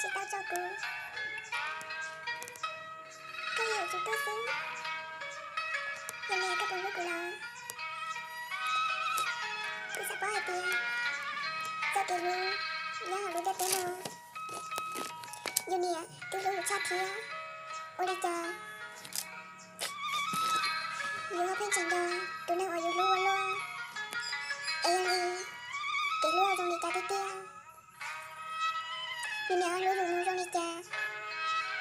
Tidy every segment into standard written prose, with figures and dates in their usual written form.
chỉ tao cho cô. Có hiểu chúng tôi xứng. Giờ này các bạn với cô lo. Cô sắp bỏ hai tiền. Cho tiền luôn. Nhớ họ luôn cho tên đâu. Giờ nè, tôi luôn cho kia. Ôi đi chờ. Dù hợp hình chẳng đồ. Tôi đang ở dù lua lua. Ê đi. Cái lua dùng đi cha tí tia. Dù nè lua dùng dùng đi cha.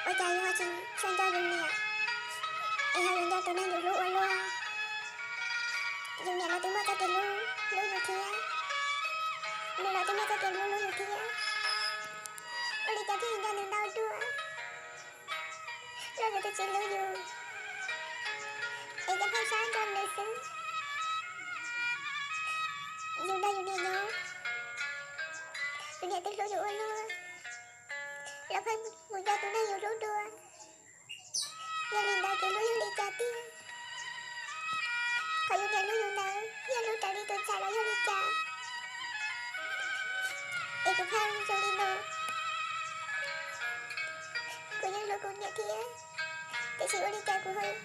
Ôi cha dù hoa trình xoan cho dùng nè. Ê hai dùng cho tôi đang dù lua lua. Dùng nè là tôi mua cho tiền luôn. Lua dù kia. Lua là tôi mua cho tiền luôn lua dù kia. Ôi đi cha thì hình cho đừng đau đua. Lua dù tôi chỉ lua dù. Ê chắc phải sáng cho nữ xứng. Dù đây dù nè nhớ. Dù nè tôi lua dù lua. Là phải muốn cho tôi đang dù lua đua. Giờ liền đau cái lua dù đi cha tiên. Có dù nè lua dù nở. Giờ lua trả đi tôi trả là dù đi cha. Ê cũng phải dù đi nở. Cô nhớ lua cũng nhẹ thịa. Cái sự đi cha của hơi.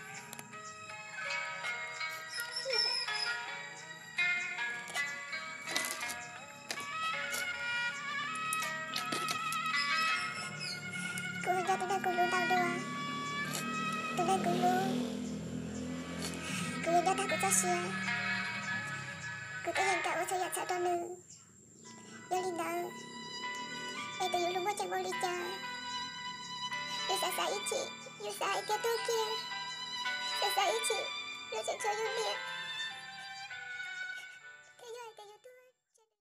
Cô hơi cho tôi đang cùng luôn đau đùa. Tôi đang cùng luôn. Cô hơi cho ta của cho xìa. Cô có hiện cả ở sơ giặt sợ cho nữ. Giờ linh đỡ. Ê tôi dù lúc mất chẳng vô đi chờ. Dù xa ý chị. Dù xa ý kia tôi kia. Dù xa ý chị. Dù chẳng cho dù miệng.